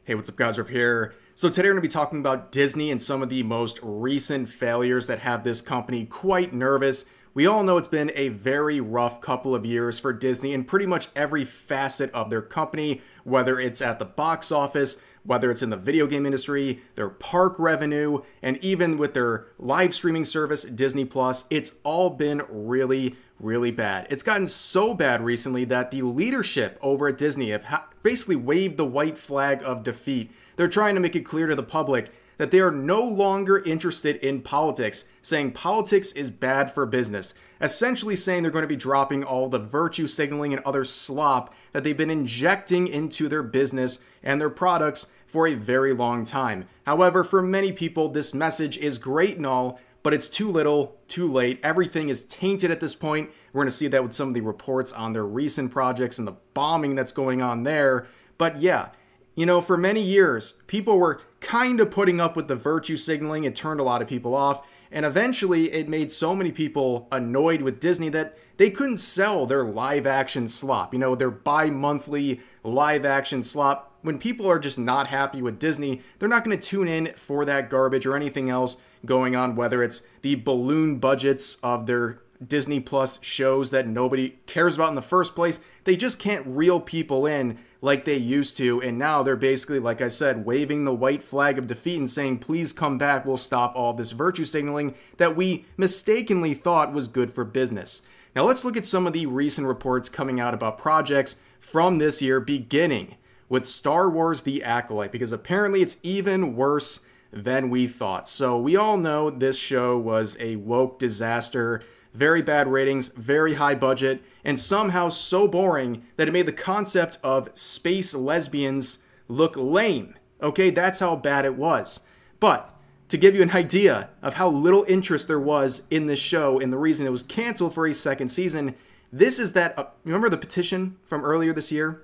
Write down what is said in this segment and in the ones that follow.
Hey, what's up guys, Riff here. So today we're going to be talking about Disney and some of the most recent failures that have this company quite nervous. We all know it's been a very rough couple of years for Disney in pretty much every facet of their company, whether it's at the box office, whether it's in the video game industry, their park revenue, and even with their live streaming service, Disney Plus. It's all been really bad. It's gotten so bad recently that the leadership over at Disney have basically waved the white flag of defeat. They're trying to make it clear to the public that they are no longer interested in politics, saying politics is bad for business, essentially saying they're going to be dropping all the virtue signaling and other slop that they've been injecting into their business and their products for a very long time. However, for many people, this message is great and all, but it's too little, too late. Everything is tainted at this point. We're going to see that with some of the reports on their recent projects and the bombing that's going on there. But yeah, you know, for many years, people were kind of putting up with the virtue signaling. It turned a lot of people off. And eventually, it made so many people annoyed with Disney that they couldn't sell their live action slop. You know, their bi-monthly live action slop. When people are just not happy with Disney, they're not going to tune in for that garbage or anything else going on, whether it's the balloon budgets of their Disney Plus shows that nobody cares about in the first place. They just can't reel people in like they used to, and now they're basically, like I said, waving the white flag of defeat and saying, please come back, we'll stop all this virtue signaling that we mistakenly thought was good for business. Now let's look at some of the recent reports coming out about projects from this year, beginning with Star Wars The Acolyte, because apparently it's even worse than we thought. So we all know this show was a woke disaster, very bad ratings, very high budget, and somehow so boring that it made the concept of space lesbians look lame. Okay, that's how bad it was. But to give you an idea of how little interest there was in this show and the reason it was canceled for a second season, this is that, remember the petition from earlier this year?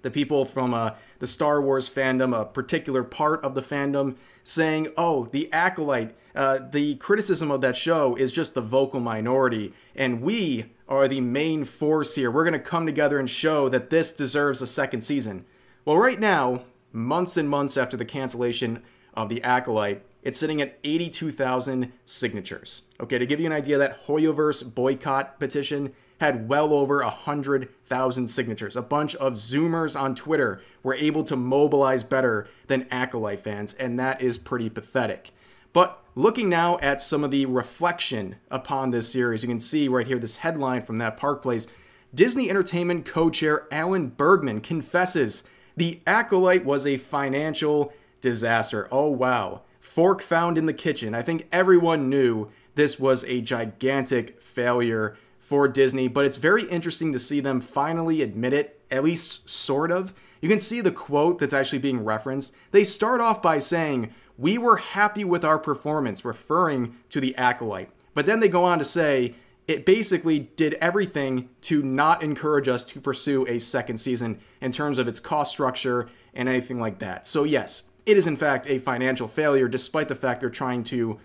The people from the Star Wars fandom, a particular part of the fandom, saying, oh, The Acolyte, the criticism of that show is just the vocal minority, and we are the main force here. We're going to come together and show that this deserves a second season. Well, right now, months and months after the cancellation of The Acolyte, it's sitting at 82,000 signatures. Okay, to give you an idea, that Hoyoverse boycott petition had well over 100,000 signatures. A bunch of Zoomers on Twitter were able to mobilize better than Acolyte fans, and that is pretty pathetic. But looking now at some of the reflection upon this series, you can see right here this headline from that Park Place. Disney Entertainment co-chair Alan Bergman confesses The Acolyte was a financial disaster. Oh wow. Fork found in the kitchen. I think everyone knew this was a gigantic failure for Disney, but it's very interesting to see them finally admit it, at least sort of. You can see the quote that's actually being referenced. They start off by saying, "We were happy with our performance," referring to The Acolyte. But then they go on to say, it basically did everything to not encourage us to pursue a second season in terms of its cost structure and anything like that. So yes, it is in fact a financial failure, despite the fact they're trying to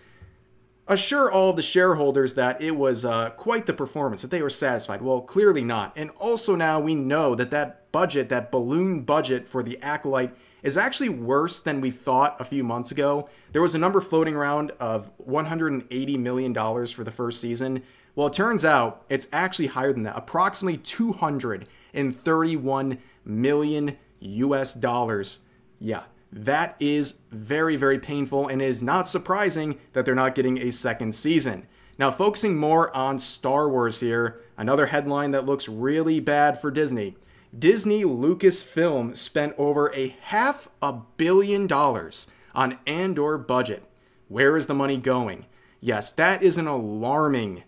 assure all of the shareholders that it was quite the performance, that they were satisfied. Well, clearly not. And also now we know that that budget, that balloon budget for The Acolyte, is actually worse than we thought a few months ago. There was a number floating around of $180 million for the first season. Well, it turns out it's actually higher than that, approximately 231 million US dollars. Yeah. That is very painful, and it is not surprising that they're not getting a second season. Now, focusing more on Star Wars here, another headline that looks really bad for Disney. Disney Lucasfilm spent over $500 million on Andor budget. Where is the money going? Yes, that is an alarming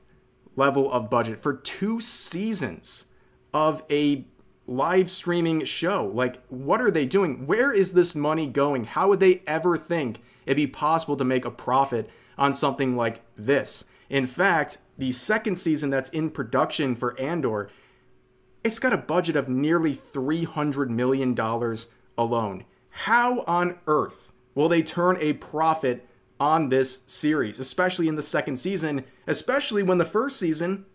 level of budget for 2 seasons of a live streaming show. Like, what are they doing? Where is this money going? How would they ever think it'd be possible to make a profit on something like this? In fact, the second season that's in production for Andor, it's got a budget of nearly $300 million alone. How on earth will they turn a profit on this series, especially in the second season, especially when the first season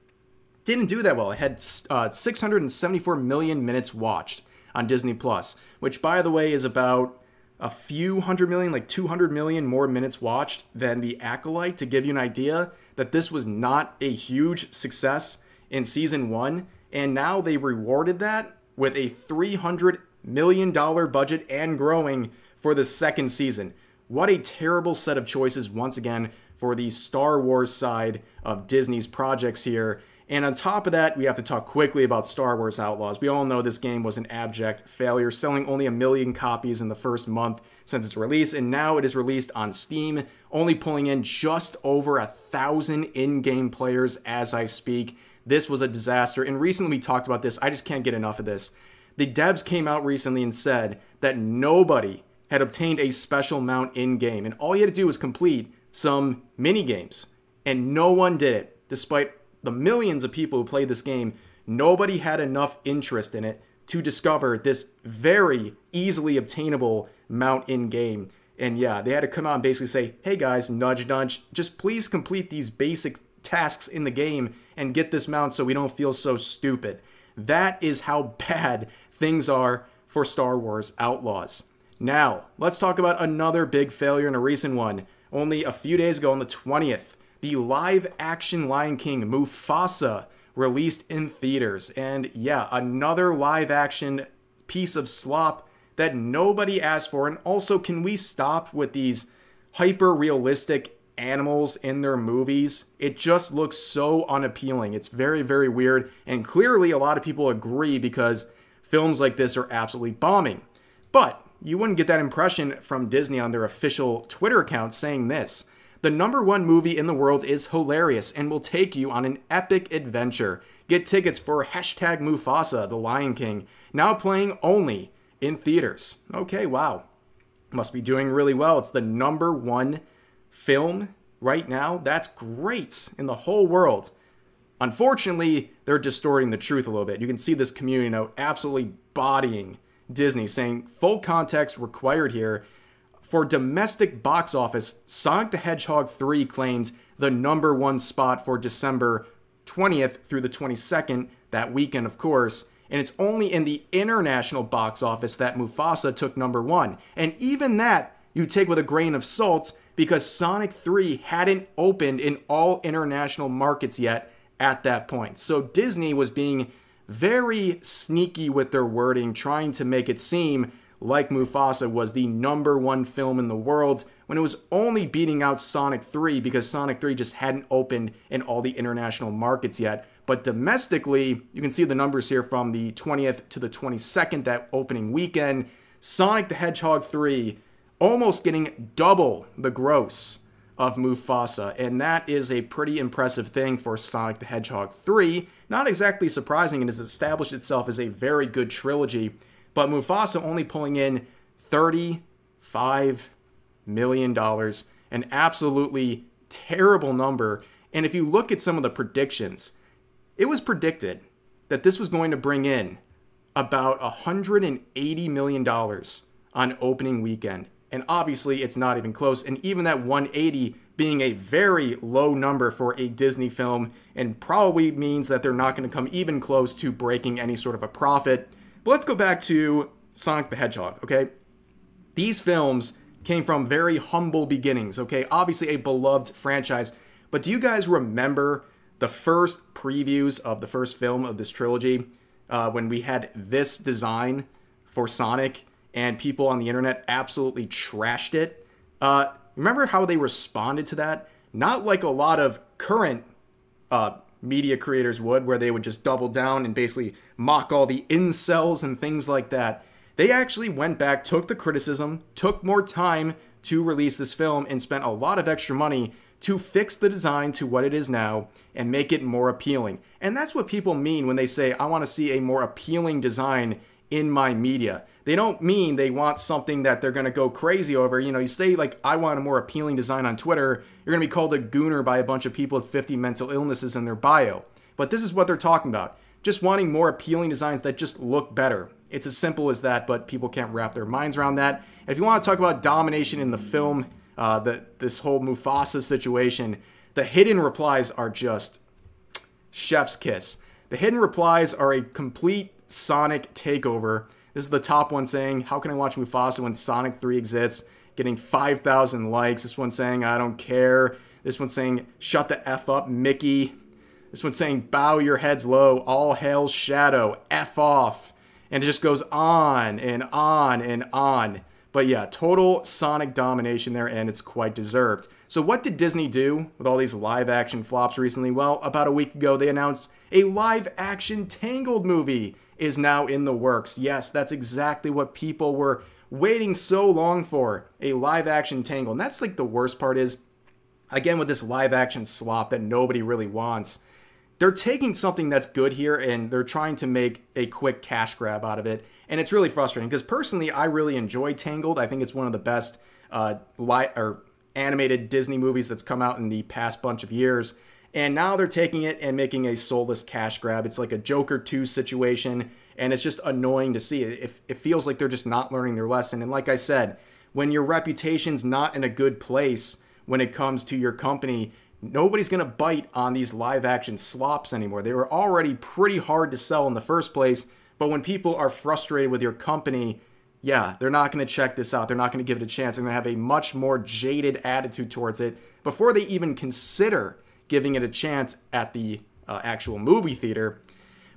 didn't do that well? It had 674 million minutes watched on Disney Plus, which, by the way, is about a few hundred million, like 200 million more minutes watched than The Acolyte, to give you an idea that this was not a huge success in season 1. And now they rewarded that with a $300 million budget and growing for the second season. What a terrible set of choices once again for the Star Wars side of Disney's projects here. And on top of that, we have to talk quickly about Star Wars Outlaws. We all know this game was an abject failure, selling only 1 million copies in the first month since its release, and now it is released on Steam, only pulling in just over 1,000 in-game players as I speak. This was a disaster, and recently we talked about this. I just can't get enough of this. The devs came out recently and said that nobody had obtained a special mount in-game, and all you had to do was complete some mini-games, and no one did it. Despite the millions of people who played this game, nobody had enough interest in it to discover this very easily obtainable mount in-game. And yeah, they had to come out and basically say, hey guys, nudge, nudge, just please complete these basic tasks in the game and get this mount so we don't feel so stupid. That is how bad things are for Star Wars Outlaws. Now, let's talk about another big failure and a recent one. Only a few days ago on the 20th, the live-action Lion King Mufasa released in theaters. And yeah, another live-action piece of slop that nobody asked for. And also, can we stop with these hyper-realistic animals in their movies? It just looks so unappealing. It's very, very weird. And clearly, a lot of people agree because films like this are absolutely bombing. But you wouldn't get that impression from Disney on their official Twitter account saying this: the #1 movie in the world is hilarious and will take you on an epic adventure. Get tickets for #Mufasa, The Lion King, now playing only in theaters. Okay, wow. Must be doing really well. It's the #1 film right now. That's great in the whole world. Unfortunately, they're distorting the truth a little bit. You can see this community now absolutely bodying Disney, saying full context required here. For domestic box office, Sonic the Hedgehog 3 claimed the #1 spot for December 20th through the 22nd, that weekend of course, and it's only in the international box office that Mufasa took #1. And even that you take with a grain of salt because Sonic 3 hadn't opened in all international markets yet at that point. So Disney was being very sneaky with their wording, trying to make it seem like Mufasa was the #1 film in the world when it was only beating out Sonic 3 because Sonic 3 just hadn't opened in all the international markets yet. But domestically, you can see the numbers here from the 20th to the 22nd, that opening weekend. Sonic the Hedgehog 3 almost getting double the gross of Mufasa, and that is a pretty impressive thing for Sonic the Hedgehog 3. Not exactly surprising, it has established itself as a very good trilogy, but Mufasa only pulling in $35 million, an absolutely terrible number. And if you look at some of the predictions, it was predicted that this was going to bring in about $180 million on opening weekend. And obviously it's not even close. And even that 180 being a very low number for a Disney film, and probably means that they're not going to come even close to breaking any sort of a profit. But let's go back to Sonic the Hedgehog, okay? These films came from very humble beginnings, okay? Obviously a beloved franchise. But do you guys remember the first previews of the first film of this trilogy when we had this design for Sonic and people on the internet absolutely trashed it? Remember how they responded to that? Not like a lot of current media creators would, where they would just double down and basically mock all the incels and things like that. They actually went back, took the criticism, took more time to release this film, and spent a lot of extra money to fix the design to what it is now and make it more appealing. And that's what people mean when they say, I want to see a more appealing design in my media. They don't mean they want something that they're going to go crazy over. You know, you say like, I want a more appealing design on Twitter, you're going to be called a gooner by a bunch of people with 50 mental illnesses in their bio. But this is what they're talking about. Just wanting more appealing designs that just look better. It's as simple as that, but people can't wrap their minds around that. And if you want to talk about domination in the film, this whole Mufasa situation, the hidden replies are just chef's kiss. The hidden replies are a complete Sonic takeover This is the top one saying, how can I watch Mufasa when Sonic 3 exists? Getting 5,000 likes. This one saying, I don't care. This one saying, shut the F up, Mickey. This one saying, bow your heads low. All hail Shadow. F off. And it just goes on and on and on. But yeah, total Sonic domination there, and it's quite deserved. So what did Disney do with all these live-action flops recently? Well, about a week ago, they announced a live-action Tangled movie is now in the works. Yes, that's exactly what people were waiting so long for, a live-action Tangled. And that's like the worst part is, again, with this live-action slop that nobody really wants, they're taking something that's good here and they're trying to make a quick cash grab out of it. And it's really frustrating because personally, I really enjoy Tangled. I think it's one of the best animated Disney movies that's come out in the past bunch of years. And now they're taking it and making a soulless cash grab. It's like a Joker 2 situation, and it's just annoying to see. It feels like they're just not learning their lesson. And like I said, when your reputation's not in a good place when it comes to your company, nobody's going to bite on these live-action slops anymore. They were already pretty hard to sell in the first place, but when people are frustrated with your company, yeah, they're not going to check this out. They're not going to give it a chance. They're going to have a much more jaded attitude towards it before they even consider giving it a chance at the actual movie theater.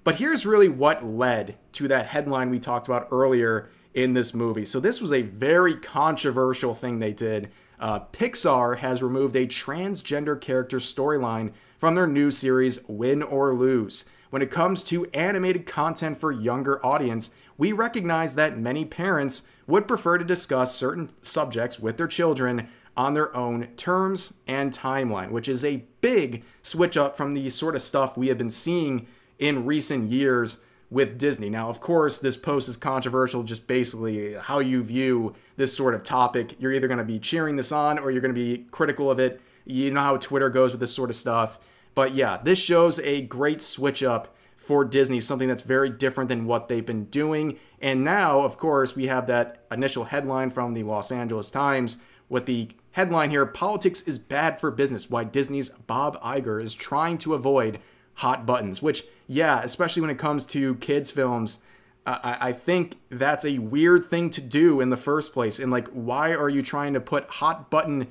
But here's really what led to that headline we talked about earlier in this movie. So this was a very controversial thing they did. Pixar has removed a transgender character storyline from their new series, Win or Lose. When it comes to animated content for younger audience, we recognize that many parents would prefer to discuss certain subjects with their children on their own terms and timeline, which is a big switch up from the sort of stuff we have been seeing in recent years with Disney. Now, of course, this post is controversial, just basically how you view this sort of topic. You're either going to be cheering this on or you're going to be critical of it. You know how Twitter goes with this sort of stuff. But yeah, this shows a great switch up for Disney, something that's very different than what they've been doing. And now, of course, we have that initial headline from the Los Angeles Times with the headline here, "Politics is bad for business, why Disney's Bob Iger is trying to avoid hot buttons," which, yeah, especially when it comes to kids' films, I think that's a weird thing to do in the first place. And like, why are you trying to put hot button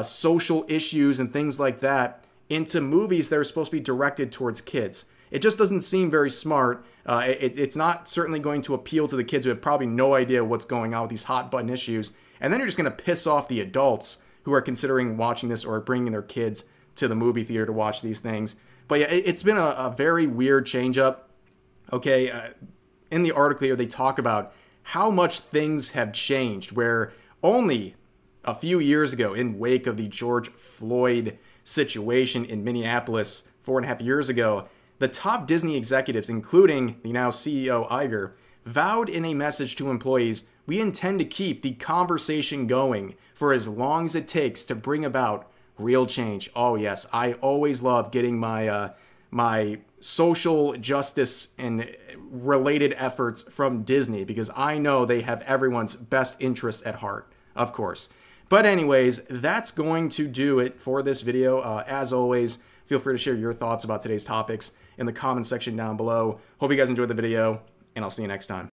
social issues and things like that into movies that are supposed to be directed towards kids? It just doesn't seem very smart. It's not certainly going to appeal to the kids who have probably no idea what's going on with these hot button issues. And then you're just going to piss off the adults who are considering watching this or bringing their kids to the movie theater to watch these things. But yeah, it's been a very weird change up. Okay, in the article here, they talk about how much things have changed, where only a few years ago, in wake of the George Floyd situation in Minneapolis 4.5 years ago, the top Disney executives, including the now CEO Iger, vowed in a message to employees, "We intend to keep the conversation going for as long as it takes to bring about real change." Oh yes, I always love getting my my social justice and related efforts from Disney because I know they have everyone's best interests at heart, of course. But anyways, that's going to do it for this video. As always, feel free to share your thoughts about today's topics in the comment section down below. Hope you guys enjoyed the video, and I'll see you next time.